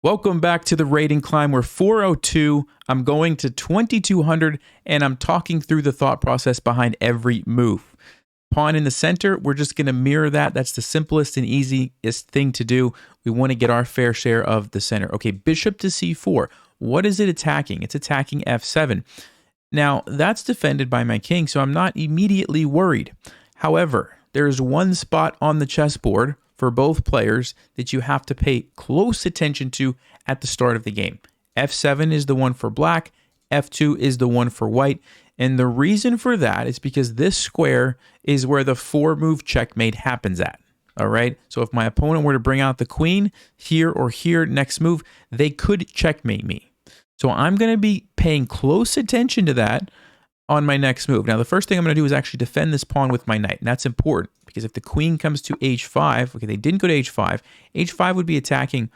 Welcome back to the rating climb. We're 402. I'm going to 2200, and I'm talking through the thought process behind every move. Pawn in the center, we're just going to mirror that. That's the simplest and easiest thing to do. We want to get our fair share of the center. Okay, bishop to c4. What is it attacking? It's attacking f7. Now, that's defended by my king, so I'm not immediately worried. However, there's one spot on the chessboard for both players that you have to pay close attention to at the start of the game. F7 is the one for black, F2 is the one for white, and the reason for that is because this square is where the 4-move checkmate happens at. All right, so if my opponent were to bring out the queen here or here next move, they could checkmate me. So I'm going to be paying close attention to that on my next move. Now, the first thing I'm going to do is actually defend this pawn with my knight, and that's important because if the queen comes to h5, okay, they didn't go to h5, h5 would be attacking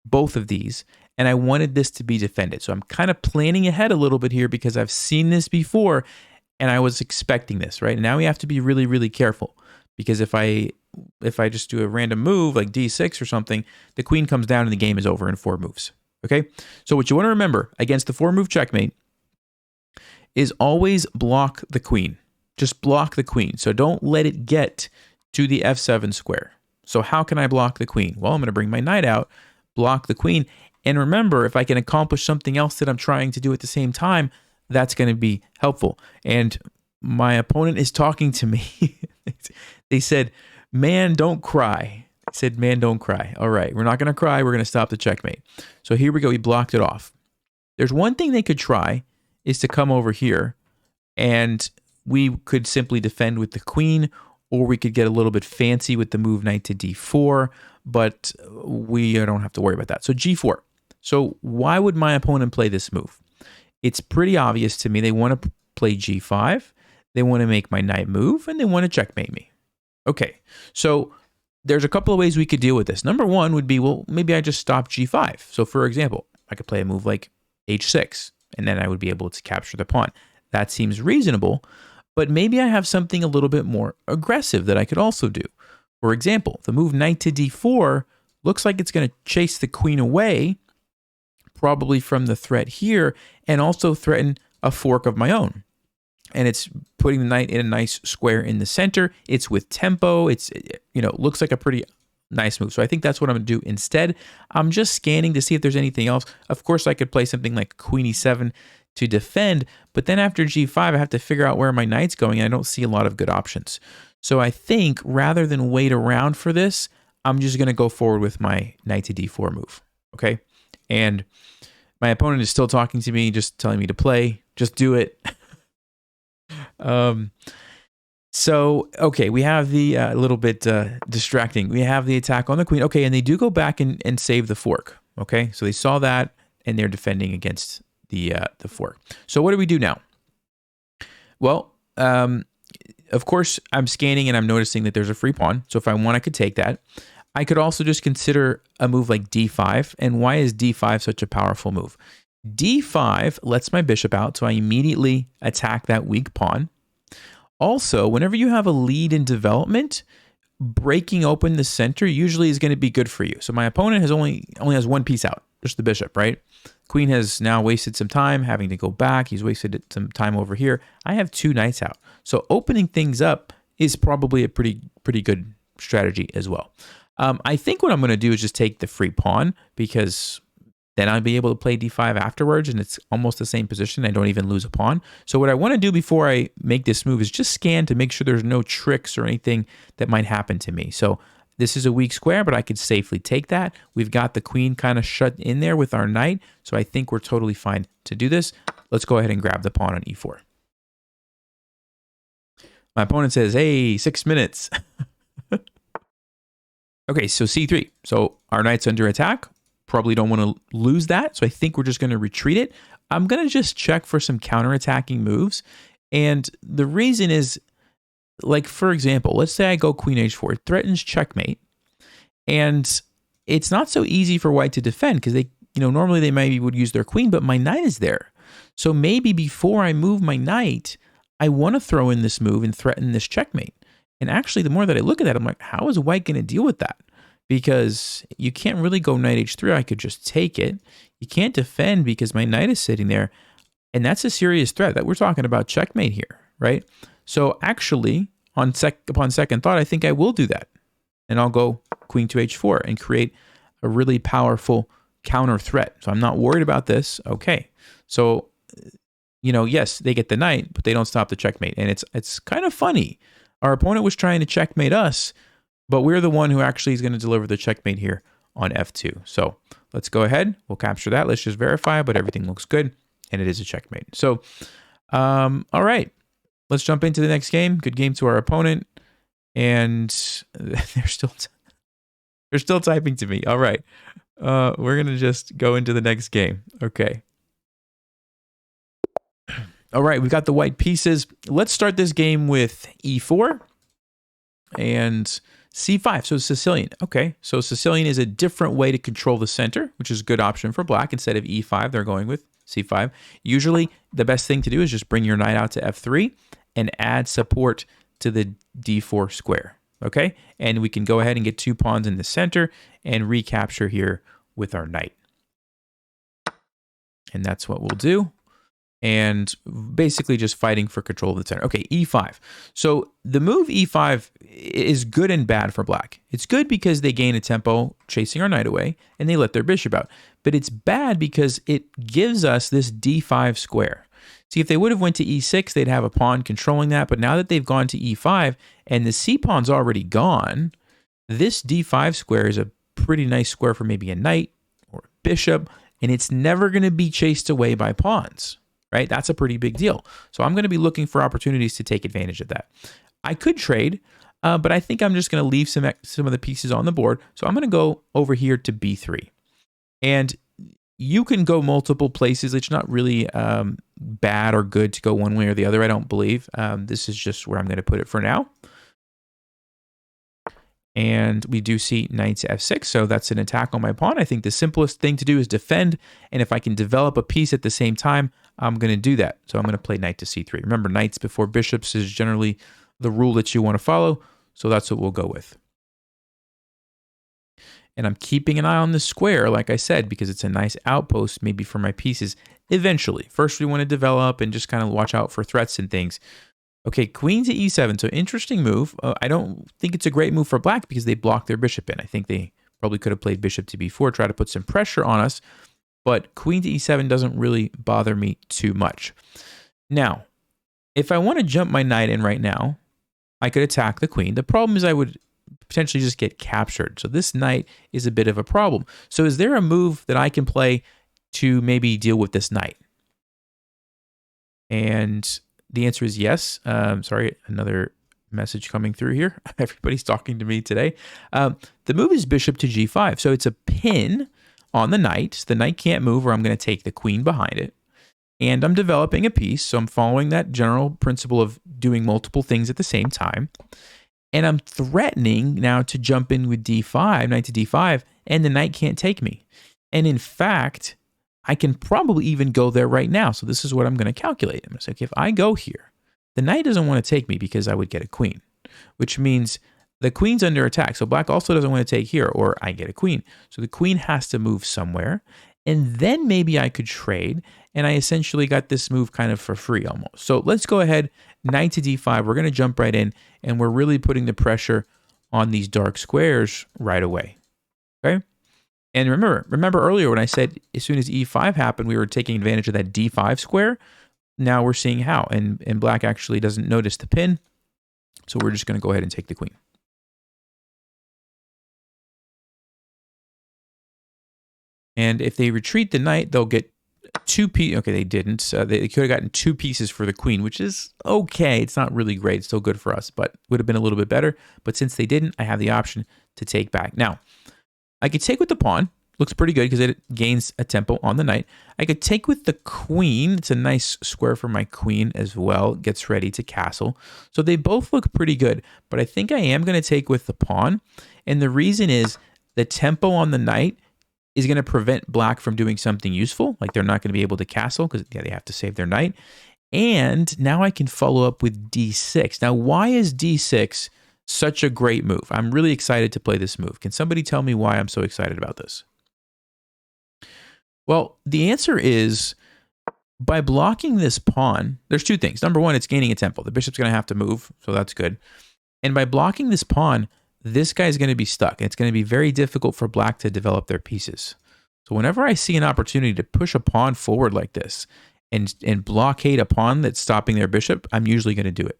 both of these, and I wanted this to be defended. So I'm kind of planning ahead a little bit here because I've seen this before, and I was expecting this, right? And now we have to be really, really careful because if I just do a random move like d6 or something, the queen comes down and the game is over in 4 moves, okay? So what you want to remember against the 4-move checkmate is always block the queen. Just block the queen. So don't let it get to the f7 square. So how can I block the queen? Well, I'm going to bring my knight out, block the queen. And remember, if I can accomplish something else that I'm trying to do at the same time, that's going to be helpful. And my opponent is talking to me. They said, man, don't cry. I said, man, don't cry. All right, we're not going to cry. We're going to stop the checkmate. So here we go. He blocked it off. There's one thing they could try is to come over here and we could simply defend with the queen, or we could get a little bit fancy with the move knight to d4, but we don't have to worry about that. So g4. So why would my opponent play this move? It's pretty obvious to me. They want to play g5, they want to make my knight move, and they want to checkmate me. Okay, so there's a couple of ways we could deal with this. Number one would be, well, maybe I just stop g5. So for example, I could play a move like h6, and then I would be able to capture the pawn. That seems reasonable, but maybe I have something a little bit more aggressive that I could also do. For example, the move knight to d4 looks like it's going to chase the queen away, probably from the threat here, and also threaten a fork of my own. And it's putting the knight in a nice square in the center. It's with tempo. It's, looks like a pretty nice move. So I think that's what I'm going to do instead. I'm just scanning to see if there's anything else. Of course, I could play something like queen e7 to defend, but then after g5, I have to figure out where my knight's going, and I don't see a lot of good options. So I think rather than wait around for this, I'm just going to go forward with my knight to d4 move, okay? And my opponent is still talking to me, just telling me to play, just do it. So, okay, we have the a little bit distracting. We have the attack on the queen. Okay, and they do go back and save the fork, okay? So they saw that, and they're defending against the fork. So what do we do now? Well, of course, I'm scanning and I'm noticing that there's a free pawn. So if I want, I could take that. I could also just consider a move like d5. And why is d5 such a powerful move? d5 lets my bishop out, so I immediately attack that weak pawn. Also, whenever you have a lead in development, breaking open the center usually is going to be good for you. So my opponent has only has one piece out, just the bishop, right? Queen has now wasted some time having to go back. He's wasted some time over here. I have 2 knights out. So opening things up is probably a pretty good strategy as well. I think what I'm going to do is just take the free pawn because then I'll be able to play d5 afterwards, and it's almost the same position. I don't even lose a pawn. So what I want to do before I make this move is just scan to make sure there's no tricks or anything that might happen to me. So this is a weak square, but I could safely take that. We've got the queen kind of shut in there with our knight, so I think we're totally fine to do this. Let's go ahead and grab the pawn on e4. My opponent says, hey, 6 minutes. Okay, so c3. So our knight's under attack. Probably don't want to lose that, so I think we're just going to retreat it. I'm going to just check for some counterattacking moves, and the reason is, like, for example, let's say I go queen h4. It threatens checkmate, and it's not so easy for white to defend because they, normally they maybe would use their queen, but my knight is there. So maybe before I move my knight, I want to throw in this move and threaten this checkmate. And actually, the more that I look at that, I'm like, how is white going to deal with that? because you can't really go knight h3. I could just take it. You can't defend because my knight is sitting there. And that's a serious threat that we're talking about checkmate here, right? So actually, upon second thought, I think I will do that. And I'll go queen to h4 and create a really powerful counter threat. So I'm not worried about this. Okay. So, you know, yes, they get the knight, but they don't stop the checkmate. And it's kind of funny. Our opponent was trying to checkmate us, but we're the one who actually is going to deliver the checkmate here on f2. So let's go ahead. We'll capture that. Let's just verify, but everything looks good. And it is a checkmate. So, all right, let's jump into the next game. Good game to our opponent. And they're still typing to me. All right, we're going to just go into the next game. Okay. All right, we've got the white pieces. Let's start this game with e4 and c5. So Sicilian. Okay, so Sicilian is a different way to control the center, which is a good option for black. Instead of e5, they're going with c5. Usually, the best thing to do is just bring your knight out to f3 and add support to the d4 square. Okay, and we can go ahead and get 2 pawns in the center and recapture here with our knight. And that's what we'll do. And basically just fighting for control of the center. Okay, e5. So the move e5 is good and bad for black. It's good because they gain a tempo chasing our knight away and they let their bishop out. But it's bad because it gives us this d5 square. See, if they would have went to e6, they'd have a pawn controlling that. But now that they've gone to e5 and the c pawn's already gone, this d5 square is a pretty nice square for maybe a knight or a bishop, and it's never going to be chased away by pawns. Right? That's a pretty big deal. So I'm going to be looking for opportunities to take advantage of that. I could trade, but I think I'm just going to leave some of the pieces on the board. So I'm going to go over here to b3. And you can go multiple places. It's not really bad or good to go one way or the other, I don't believe. This is just where I'm going to put it for now. And we do see knight to f6, so that's an attack on my pawn. I think the simplest thing to do is defend, and if I can develop a piece at the same time, I'm going to do that. So I'm going to play knight to c3. Remember, knights before bishops is generally the rule that you want to follow, so that's what we'll go with. And I'm keeping an eye on the square, like I said, because it's a nice outpost maybe for my pieces eventually. First, we want to develop and just kind of watch out for threats and things. Okay, queen to e7, so interesting move. I don't think it's a great move for black because they blocked their bishop in. I think they probably could have played bishop to b4, try to put some pressure on us, but queen to e7 doesn't really bother me too much. Now, if I want to jump my knight in right now, I could attack the queen. The problem is I would potentially just get captured. So this knight is a bit of a problem. So is there a move that I can play to maybe deal with this knight? And the answer is yes. Sorry, another message coming through here. Everybody's talking to me today. The move is bishop to g5. So it's a pin on the knight. The knight can't move, or I'm going to take the queen behind it. And I'm developing a piece. So I'm following that general principle of doing multiple things at the same time. And I'm threatening now to jump in with d5, knight to d5, and the knight can't take me. And in fact, I can probably even go there right now. So this is what I'm going to calculate. I'm going to say, okay, if I go here, the knight doesn't want to take me because I would get a queen, which means the queen's under attack. So black also doesn't want to take here, or I get a queen. So the queen has to move somewhere. And then maybe I could trade, and I essentially got this move kind of for free almost. So let's go ahead, knight to d5. We're going to jump right in, and we're really putting the pressure on these dark squares right away. Okay? And remember earlier when I said as soon as e5 happened, we were taking advantage of that d5 square. Now we're seeing how. And black actually doesn't notice the pin. So we're just going to go ahead and take the queen. And if they retreat the knight, they'll get 2 pieces. Okay, they didn't. They could have gotten 2 pieces for the queen, which is okay. It's not really great. It's still good for us, but would have been a little bit better. But since they didn't, I have the option to take back. Now, I could take with the pawn. Looks pretty good because it gains a tempo on the knight. I could take with the queen. It's a nice square for my queen as well. Gets ready to castle. So they both look pretty good, but I think I am going to take with the pawn. And the reason is the tempo on the knight is going to prevent black from doing something useful. Like they're not going to be able to castle because they have to save their knight. And now I can follow up with d6. Now, why is d6 Such a great move. I'm really excited to play this move. Can somebody tell me why I'm so excited about this? Well, the answer is by blocking this pawn, there's two things. Number one, it's gaining a tempo. The bishop's going to have to move, so that's good. And by blocking this pawn, this guy's going to be stuck. It's going to be very difficult for black to develop their pieces. So whenever I see an opportunity to push a pawn forward like this and blockade a pawn that's stopping their bishop, I'm usually going to do it.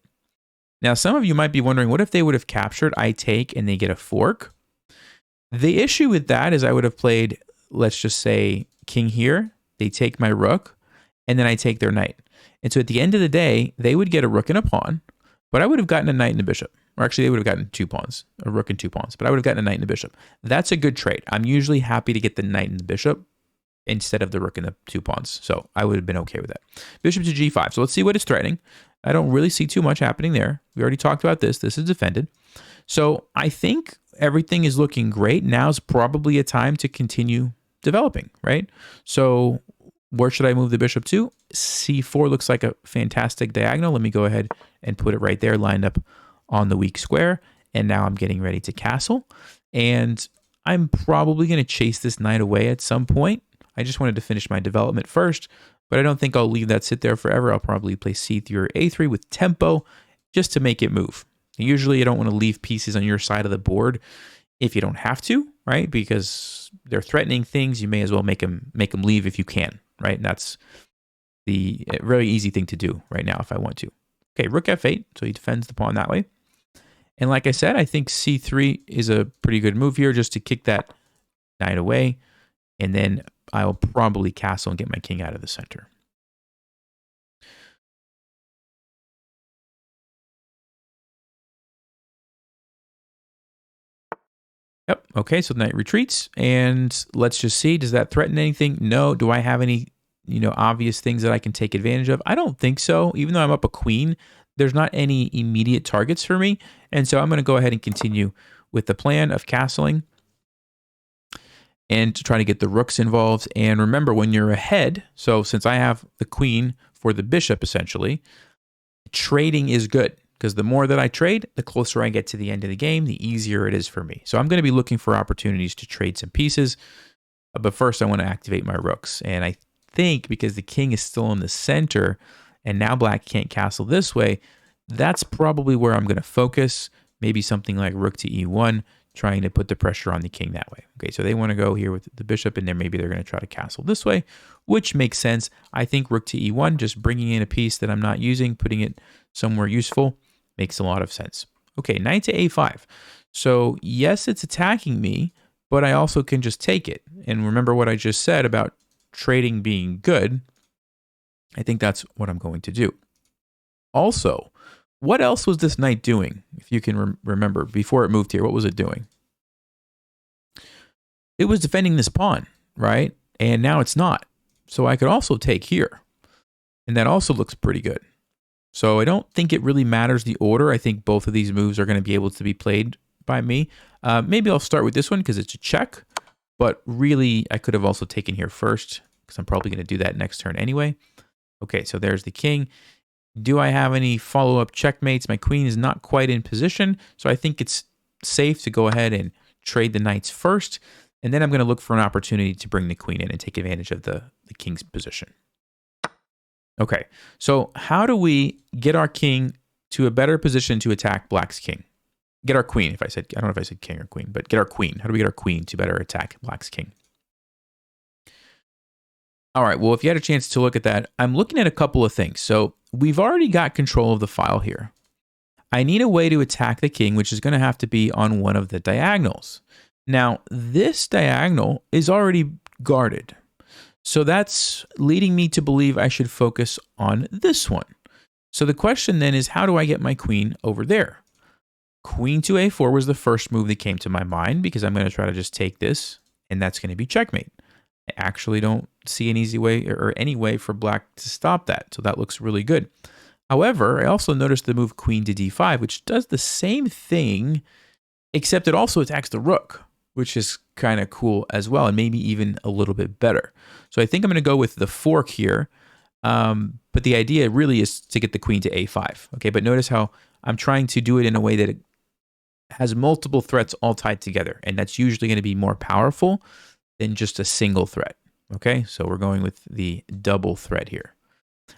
Now, some of you might be wondering, what if they would have captured I take and they get a fork? The issue with that is I would have played, let's just say, king here. They take my rook, and then I take their knight. And so at the end of the day, they would get a rook and a pawn, but I would have gotten a knight and a bishop. Or actually, they would have gotten 2 pawns, a rook and 2 pawns, but I would have gotten a knight and a bishop. That's a good trade. I'm usually happy to get the knight and the bishop instead of the rook and the 2 pawns. So I would have been okay with that. Bishop to g5. So let's see what it's threatening. I don't really see too much happening there. We already talked about this. This is defended. So I think everything is looking great. Now's probably a time to continue developing, right? So where should I move the bishop to? c4 looks like a fantastic diagonal. Let me go ahead and put it right there, lined up on the weak square. And now I'm getting ready to castle. And I'm probably going to chase this knight away at some point. I just wanted to finish my development first, but I don't think I'll leave that sit there forever. I'll probably play c3 or a3 with tempo just to make it move. Usually you don't want to leave pieces on your side of the board if you don't have to, right? Because they're threatening things. You may as well make them leave if you can, right? And that's the really easy thing to do right now if I want to. Okay, rook f8, so he defends the pawn that way. And like I said, I think c3 is a pretty good move here just to kick that knight away. And then I'll probably castle and get my king out of the center. Yep. Okay, so the knight retreats. And let's just see, does that threaten anything? No. Do I have any, obvious things that I can take advantage of? I don't think so. Even though I'm up a queen, there's not any immediate targets for me. And so I'm going to go ahead and continue with the plan of castling and to try to get the rooks involved. And remember, when you're ahead, so since I have the queen for the bishop, essentially, trading is good. Because the more that I trade, the closer I get to the end of the game, the easier it is for me. So I'm going to be looking for opportunities to trade some pieces. But first, I want to activate my rooks. And I think because the king is still in the center, and now black can't castle this way, that's probably where I'm going to focus. Maybe something like rook to e1, trying to put the pressure on the king that way. Okay, so they want to go here with the bishop, and then maybe they're going to try to castle this way, which makes sense. I think rook to e1, just bringing in a piece that I'm not using, putting it somewhere useful, makes a lot of sense. Okay, knight to a5. So yes, it's attacking me, but I also can just take it. And remember what I just said about trading being good. I think that's what I'm going to do. Also, what else was this knight doing? If you can remember, before it moved here, what was it doing? It was defending this pawn, right? And now it's not. So I could also take here. And that also looks pretty good. So I don't think it really matters the order. I think both of these moves are going to be able to be played by me. Maybe I'll start with this one because it's a check. But really, I could have also taken here first because I'm probably going to do that next turn anyway. Okay, so there's the king. Do I have any follow-up checkmates? My queen is not quite in position. So I think it's safe to go ahead and trade the knights first. And then I'm going to look for an opportunity to bring the queen in and take advantage of the king's position. Okay, so how do we get our king to a better position to attack black's king? Get our queen, I don't know if I said king or queen, but get our queen. How do we get our queen to better attack black's king? All right, well, if you had a chance to look at that, I'm looking at a couple of things. So we've already got control of the file here. I need a way to attack the king, which is going to have to be on one of the diagonals. Now, this diagonal is already guarded. So that's leading me to believe I should focus on this one. So the question then is, how do I get my queen over there? Queen to a4 was the first move that came to my mind because I'm going to try to just take this, and that's going to be checkmate. I actually don't see an easy way or any way for black to stop that. So that looks really good. However, I also noticed the move queen to d5, which does the same thing, except it also attacks the rook, which is kind of cool as well, and maybe even a little bit better. So I think I'm going to go with the fork here, but the idea really is to get the queen to a5. Okay, but notice how I'm trying to do it in a way that has multiple threats all tied together, and that's usually going to be more powerful than just a single threat. Okay, so we're going with the double threat here.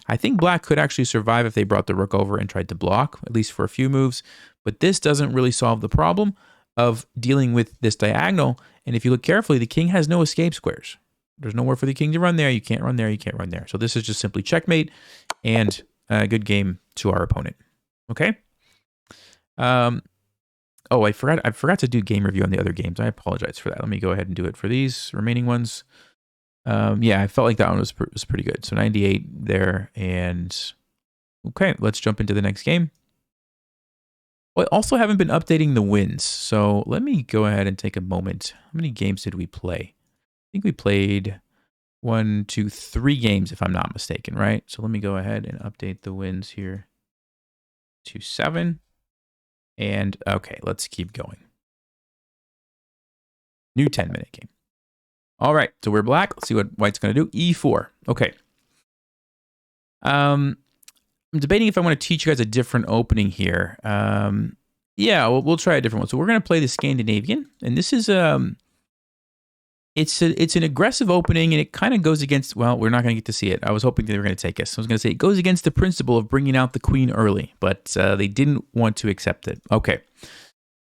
I think black could actually survive if they brought the rook over and tried to block, at least for a few moves, but this doesn't really solve the problem of dealing with this diagonal, and if you look carefully, the king has no escape squares. There's nowhere for the king to run there, you can't run there, you can't run there. So this is just simply checkmate, and a good game to our opponent. Okay? Oh, I forgot to do game review on the other games. I apologize for that. Let me go ahead and do it for these remaining ones. Yeah, I felt like that one was pretty good. So 98 there, and okay, let's jump into the next game. Well, I also haven't been updating the wins, so let me go ahead and take a moment. How many games did we play? I think we played 1, 2, 3 games, if I'm not mistaken, right? So let me go ahead and update the wins here to 7. And okay, let's keep going. New 10-minute game. All right, so we're black. Let's see what white's going to do. E4. Okay. I'm debating if I want to teach you guys a different opening here. Yeah, we'll try a different one. So we're going to play the Scandinavian, and this is it's an aggressive opening, and it kind of goes against. Well, we're not going to get to see it. I was hoping they were going to take us. So I was going to say it goes against the principle of bringing out the queen early, but they didn't want to accept it. Okay.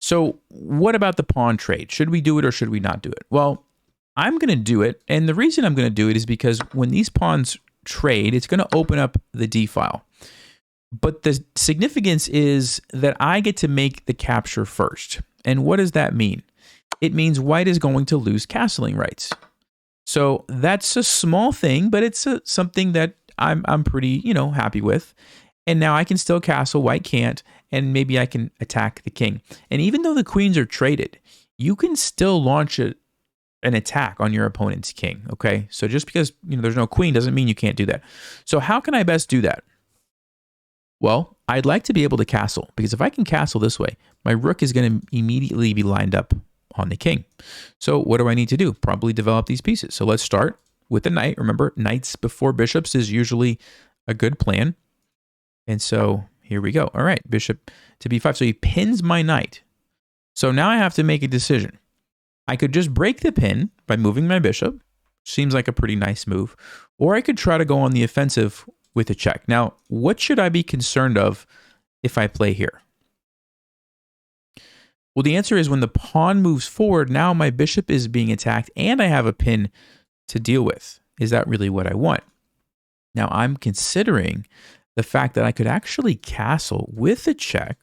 So what about the pawn trade? Should we do it or should we not do it? Well, I'm going to do it, and the reason I'm going to do it is because when these pawns trade, it's going to open up the d file. But the significance is that I get to make the capture first. And what does that mean? It means white is going to lose castling rights. So that's a small thing, but it's something that I'm pretty, happy with. And now I can still castle, white can't, and maybe I can attack the king. And even though the queens are traded, you can still launch an attack on your opponent's king, okay? So just because, there's no queen doesn't mean you can't do that. So how can I best do that? Well, I'd like to be able to castle, because if I can castle this way, my rook is going to immediately be lined up on the king. So what do I need to do? Probably develop these pieces. So let's start with the knight. Remember, knights before bishops is usually a good plan. And so here we go. All right, bishop to b5. So he pins my knight. So now I have to make a decision. I could just break the pin by moving my bishop. Seems like a pretty nice move. Or I could try to go on the offensive with a check. Now, what should I be concerned of if I play here? Well, the answer is when the pawn moves forward, now my bishop is being attacked and I have a pin to deal with. Is that really what I want? Now, I'm considering the fact that I could actually castle with a check,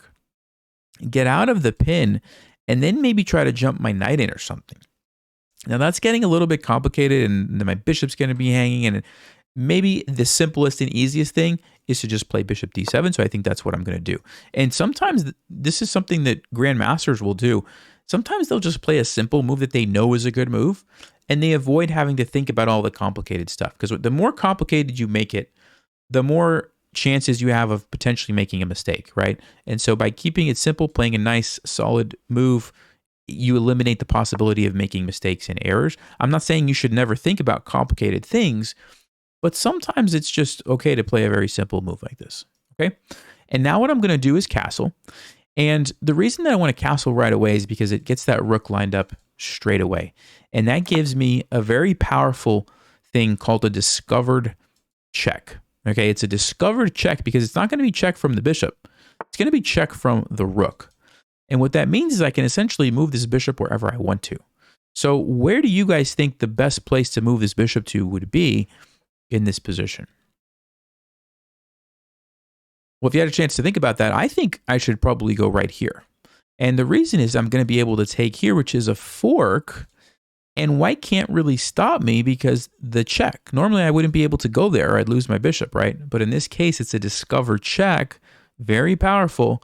get out of the pin, and then maybe try to jump my knight in or something. Now, that's getting a little bit complicated, and then my bishop's going to be hanging, and maybe the simplest and easiest thing is to just play bishop d7, so I think that's what I'm going to do. And sometimes this is something that grandmasters will do. Sometimes they'll just play a simple move that they know is a good move, and they avoid having to think about all the complicated stuff. Because the more complicated you make it, the more chances you have of potentially making a mistake, right? And so by keeping it simple, playing a nice, solid move, you eliminate the possibility of making mistakes and errors. I'm not saying you should never think about complicated things, but sometimes it's just okay to play a very simple move like this, okay? And now what I'm going to do is castle. And the reason that I want to castle right away is because it gets that rook lined up straight away. And that gives me a very powerful thing called a discovered check. Okay, it's a discovered check because it's not going to be check from the bishop. It's going to be check from the rook. And what that means is I can essentially move this bishop wherever I want to. So where do you guys think the best place to move this bishop to would be in this position? Well, if you had a chance to think about that, I think I should probably go right here. And the reason is I'm going to be able to take here, which is a fork, and white can't really stop me because the check. Normally, I wouldn't be able to go there or I'd lose my bishop, right? But in this case, it's a discovered check, very powerful,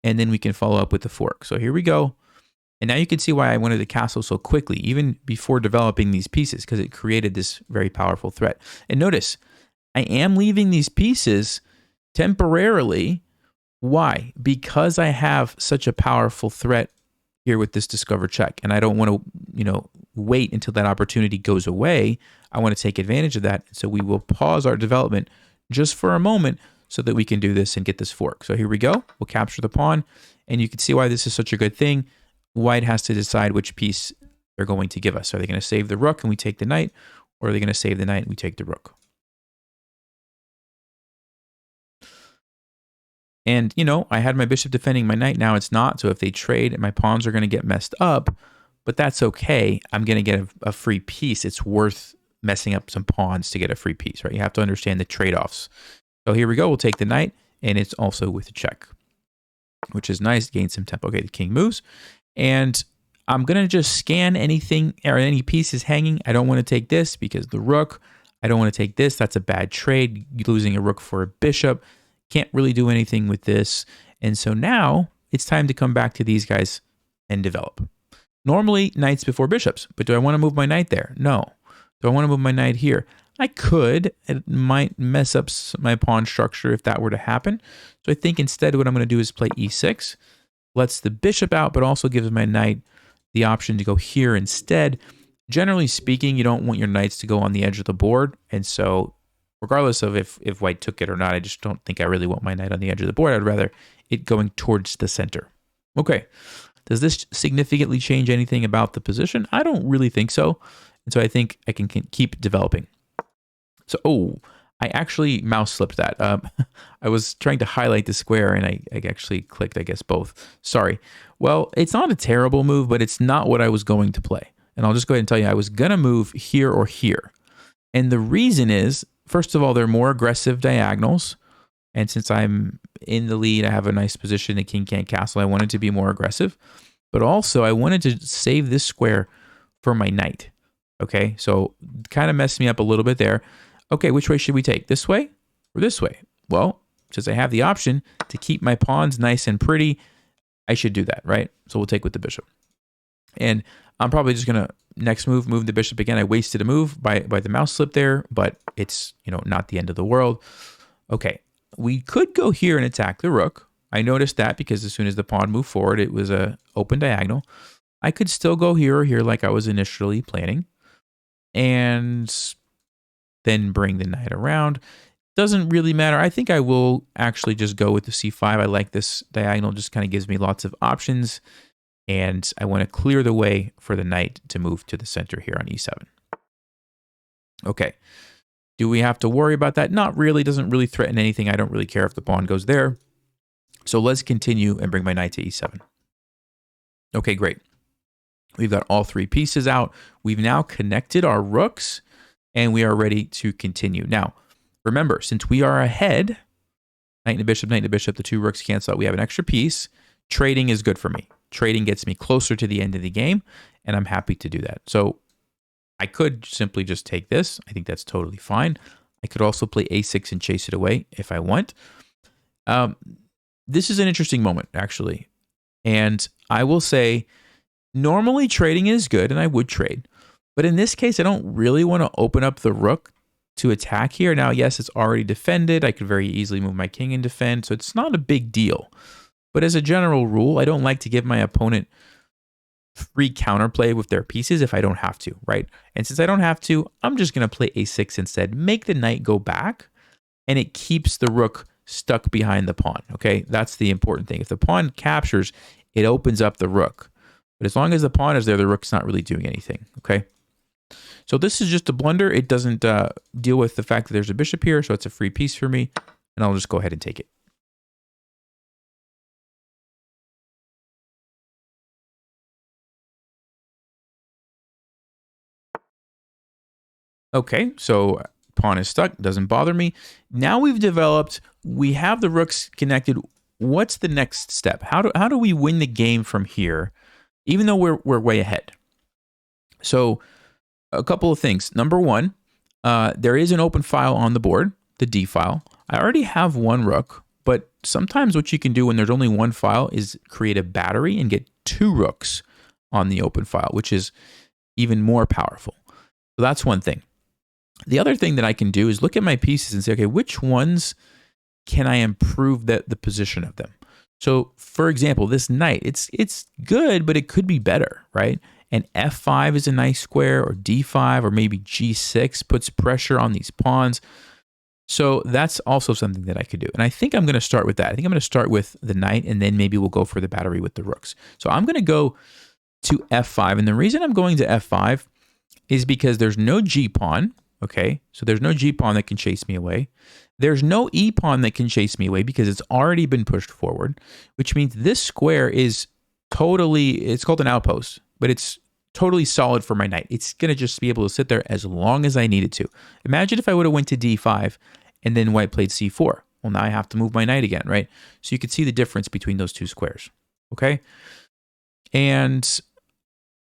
and then we can follow up with the fork. So here we go. And now you can see why I wanted to castle so quickly, even before developing these pieces, because it created this very powerful threat. And notice, I am leaving these pieces temporarily. Why? Because I have such a powerful threat here with this discovered check, and I don't want to, wait until that opportunity goes away. I want to take advantage of that. So we will pause our development just for a moment so that we can do this and get this fork. So here we go. We'll capture the pawn, And you can see why this is such a good thing. White has to decide which piece they're going to give us. Are they going to save the rook and we take the knight, or are they going to save the knight and we take the rook? And, you know, I had my bishop defending my knight. Now it's not. So if they trade, my pawns are going to get messed up, but that's okay. I'm going to get a free piece. It's worth messing up some pawns to get a free piece, right? You have to understand the trade-offs. So here we go. We'll take the knight, and it's also with a check, which is nice. Gain some tempo. Okay, the king moves. And I'm going to just scan anything or any pieces hanging. I don't want to take this because the rook. I don't want to take this. That's a bad trade. Losing a rook for a bishop. Can't really do anything with this. And so now it's time to come back to these guys and develop. Normally, knights before bishops. But do I want to move my knight there? No. Do I want to move my knight here? I could. It might mess up my pawn structure if that were to happen. So I think instead what I'm going to do is play e6. Lets the bishop out, but also gives my knight the option to go here instead. Generally speaking, you don't want your knights to go on the edge of the board. And so regardless of if white took it or not, I just don't think I really want my knight on the edge of the board. I'd rather it going towards the center. Okay. Does this significantly change anything about the position? I don't really think so. And so I think I can keep developing. So, I actually mouse slipped that. I was trying to highlight the square and I actually clicked, I guess, both. Sorry. Well, it's not a terrible move, but it's not what I was going to play. And I'll just go ahead and tell you, I was going to move here or here. And the reason is, first of all, they're more aggressive diagonals. And since I'm in the lead, I have a nice position. The king can't castle. I wanted to be more aggressive. But also, I wanted to save this square for my knight. Okay, so kind of messed me up a little bit there. Okay, which way should we take? This way or this way? Well, since I have the option to keep my pawns nice and pretty, I should do that, right? So we'll take with the bishop. And I'm probably just going to next move the bishop again. I wasted a move by the mouse slip there, but it's, you know, not the end of the world. Okay, we could go here and attack the rook. I noticed that because as soon as the pawn moved forward, it was a open diagonal. I could still go here or here like I was initially planning. And then bring the knight around. Doesn't really matter. I think I will actually just go with the c5. I like this diagonal. Just kind of gives me lots of options. And I want to clear the way for the knight to move to the center here on e7. Okay. Do we have to worry about that? Not really. Doesn't really threaten anything. I don't really care if the pawn goes there. So let's continue and bring my knight to e7. Okay, great. We've got all three pieces out. We've now connected our rooks, and we are ready to continue. Now, remember, since we are ahead, knight and bishop, the two rooks cancel out. We have an extra piece. Trading is good for me. Trading gets me closer to the end of the game, and I'm happy to do that. So I could simply just take this. I think that's totally fine. I could also play a6 and chase it away if I want. This is an interesting moment, actually. And I will say, normally trading is good, and I would trade. But in this case, I don't really want to open up the rook to attack here. Now, yes, it's already defended. I could very easily move my king and defend, so it's not a big deal. But as a general rule, I don't like to give my opponent free counterplay with their pieces if I don't have to, right? And since I don't have to, I'm just going to play a6 instead. Make the knight go back, and it keeps the rook stuck behind the pawn, okay? That's the important thing. If the pawn captures, it opens up the rook. But as long as the pawn is there, the rook's not really doing anything, okay? So this is just a blunder. It doesn't deal with the fact that there's a bishop here, so it's a free piece for me, and I'll just go ahead and take it. Okay, so pawn is stuck, doesn't bother me. Now we have the rooks connected. What's the next step? How do we win the game from here, even though we're way ahead? So a couple of things. Number one, there is an open file on the board, the D file. I already have one rook, but sometimes what you can do when there's only one file is create a battery and get two rooks on the open file, which is even more powerful. So that's one thing. The other thing that I can do is look at my pieces and say, okay, which ones can I improve the position of them? So for example, this knight, it's good, but it could be better, right? And f5 is a nice square, or d5, or maybe g6 puts pressure on these pawns. So that's also something that I could do. And I think I'm going to start with that. I think I'm going to start with the knight, and then maybe we'll go for the battery with the rooks. So I'm going to go to f5. And the reason I'm going to f5 is because there's no g pawn. Okay, so there's no g pawn that can chase me away. There's no e pawn that can chase me away because it's already been pushed forward, which means this square is totally, it's called an outpost, but it's totally solid for my knight. It's going to just be able to sit there as long as I need it to. Imagine if I would have went to d5 and then white played c4. Well, now I have to move my knight again, right? So you can see the difference between those two squares, okay? And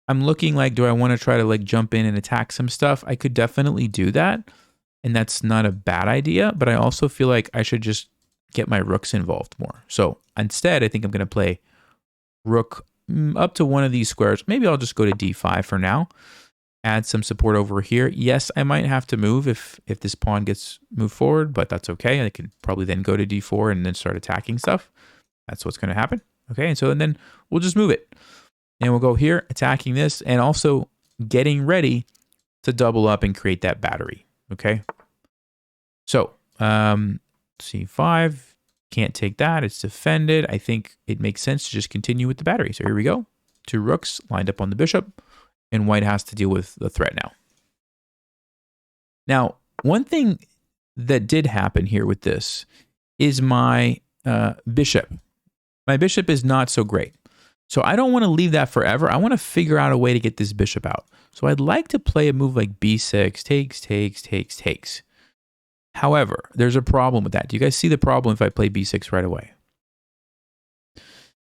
I'm looking like, do I want to try to like jump in and attack some stuff? I could definitely do that, and that's not a bad idea, but I also feel like I should just get my rooks involved more. So instead, I think I'm going to play rook up to one of these squares. Maybe I'll just go to d5 for now. Add some support over here. Yes, I might have to move if this pawn gets moved forward, but that's okay. I could probably then go to d4 and then start attacking stuff. That's what's going to happen. Okay, and then we'll just move it. And we'll go here, attacking this, and also getting ready to double up and create that battery. Okay. So c5, can't take that. It's defended. I think it makes sense to just continue with the battery. So here we go. 2 rooks lined up on the bishop, and white has to deal with the threat now. Now, one thing that did happen here with this is my bishop. My bishop is not so great. So I don't want to leave that forever. I want to figure out a way to get this bishop out. So I'd like to play a move like b6, takes. However, there's a problem with that. Do you guys see the problem if I play b6 right away?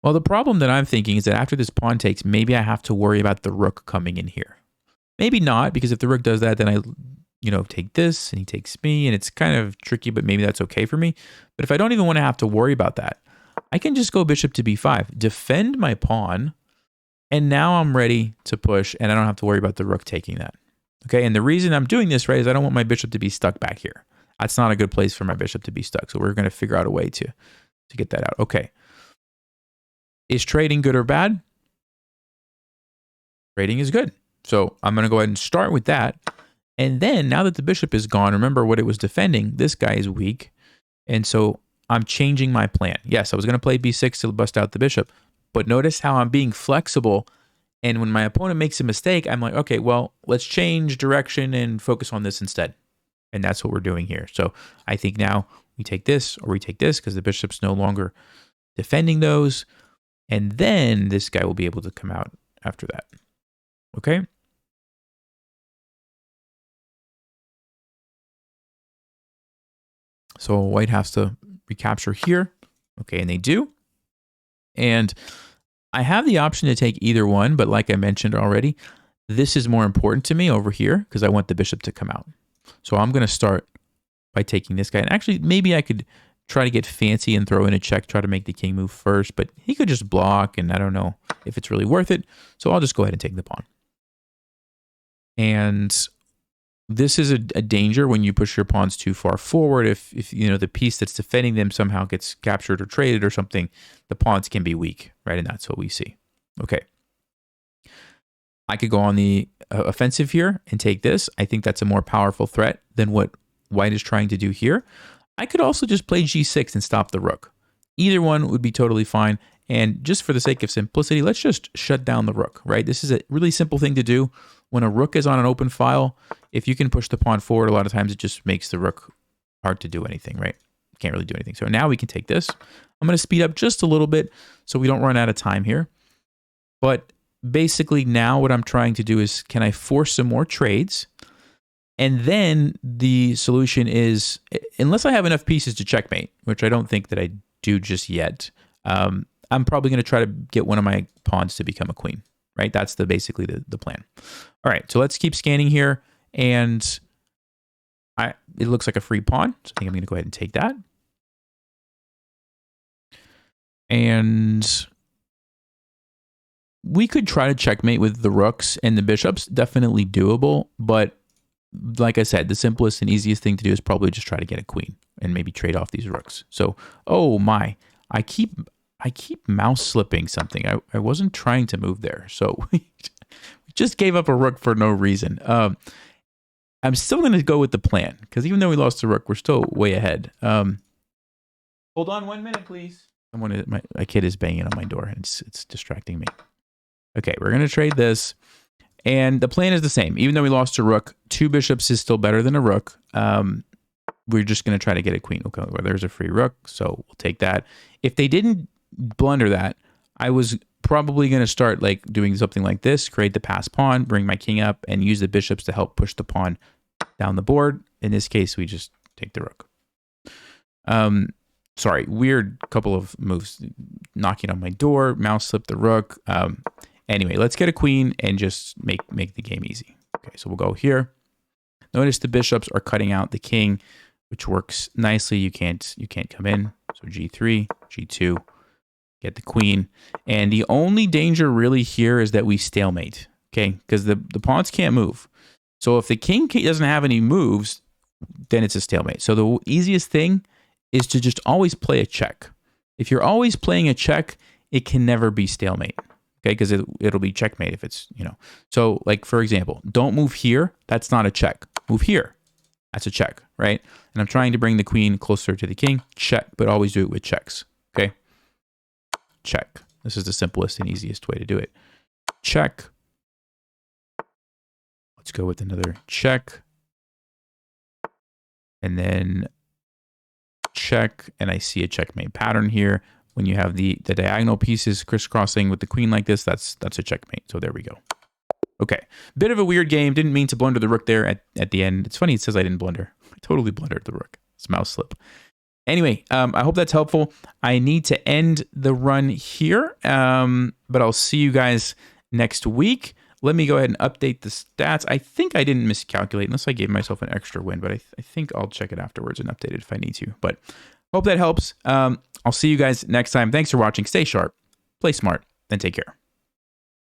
Well, the problem that I'm thinking is that after this pawn takes, maybe I have to worry about the rook coming in here. Maybe not, because if the rook does that, then I, take this and he takes me, and it's kind of tricky, but maybe that's okay for me. But if I don't even want to have to worry about that, I can just go bishop to b5, defend my pawn, and now I'm ready to push, and I don't have to worry about the rook taking that. Okay, and the reason I'm doing this, right, is I don't want my bishop to be stuck back here. That's not a good place for my bishop to be stuck, so we're going to figure out a way to get that out. Okay. Is trading good or bad? Trading is good. So I'm going to go ahead and start with that. And then, now that the bishop is gone, remember what it was defending, this guy is weak, and so I'm changing my plan. Yes, I was going to play b6 to bust out the bishop, but notice how I'm being flexible, and when my opponent makes a mistake, I'm like, okay, well, let's change direction and focus on this instead. And that's what we're doing here. So I think now we take this or we take this because the bishop's no longer defending those, and then this guy will be able to come out after that. Okay? So white has to recapture here. Okay, and they do. And I have the option to take either one, but like I mentioned already, this is more important to me over here because I want the bishop to come out. So I'm going to start by taking this guy. And actually, maybe I could try to get fancy and throw in a check, try to make the king move first, but he could just block, and I don't know if it's really worth it. So I'll just go ahead and take the pawn. And this is a danger when you push your pawns too far forward. If the piece that's defending them somehow gets captured or traded or something, the pawns can be weak, right? And that's what we see. Okay. I could go on the offensive here and take this. I think that's a more powerful threat than what white is trying to do here. I could also just play g6 and stop the rook. Either one would be totally fine. And just for the sake of simplicity, let's just shut down the rook, right? This is a really simple thing to do. When a rook is on an open file, if you can push the pawn forward, a lot of times it just makes the rook hard to do anything, right? Can't really do anything. So now we can take this. I'm going to speed up just a little bit so we don't run out of time here. But basically now what I'm trying to do is, can I force some more trades? And then the solution is, unless I have enough pieces to checkmate, which I don't think that I do just yet, I'm probably going to try to get one of my pawns to become a queen, right? That's basically the plan. All right, so let's keep scanning here. And it looks like a free pawn. So I think I'm going to go ahead and take that. And we could try to checkmate with the rooks and the bishops. Definitely doable. But like I said, the simplest and easiest thing to do is probably just try to get a queen and maybe trade off these rooks. So, oh my, I keep mouse slipping something. I wasn't trying to move there. So we just gave up a rook for no reason. I'm still going to go with the plan because even though we lost the rook, we're still way ahead. Hold on 1 minute, please. My kid is banging on my door and it's distracting me. Okay, we're going to trade this. And the plan is the same. Even though we lost a rook, 2 bishops is still better than a rook. We're just going to try to get a queen. Okay, well, there's a free rook, so we'll take that. If they didn't blunder that, I was probably going to start like doing something like this, create the passed pawn, bring my king up, and use the bishops to help push the pawn down the board. In this case, we just take the rook. Sorry, weird couple of moves. Knocking on my door, mouse slip the rook. Anyway, let's get a queen and just make the game easy. Okay, so we'll go here. Notice the bishops are cutting out the king, which works nicely. You can't come in. So G3, G2, get the queen. And the only danger really here is that we stalemate, okay? Because the pawns can't move. So if the king doesn't have any moves, then it's a stalemate. So the easiest thing is to just always play a check. If you're always playing a check, it can never be stalemate. Okay, because it'll be checkmate if it's, you know. So like, for example, don't move here. That's not a check. Move here. That's a check, right? And I'm trying to bring the queen closer to the king. Check, but always do it with checks, okay? Check. This is the simplest and easiest way to do it. Check. Let's go with another check. And then check, and I see a checkmate pattern here. When you have the diagonal pieces crisscrossing with the queen like this, that's a checkmate. So there we go. Okay, bit of a weird game. Didn't mean to blunder the rook there at the end. It's funny it says I didn't blunder. I totally blundered the rook. It's mouse slip. Anyway, I hope that's helpful. I need to end the run here, but I'll see you guys next week. Let me go ahead and update the stats. I think I didn't miscalculate unless I gave myself an extra win, but I think I'll check it afterwards and update it if I need to. But hope that helps. I'll see you guys next time. Thanks for watching. Stay sharp, play smart, and take care.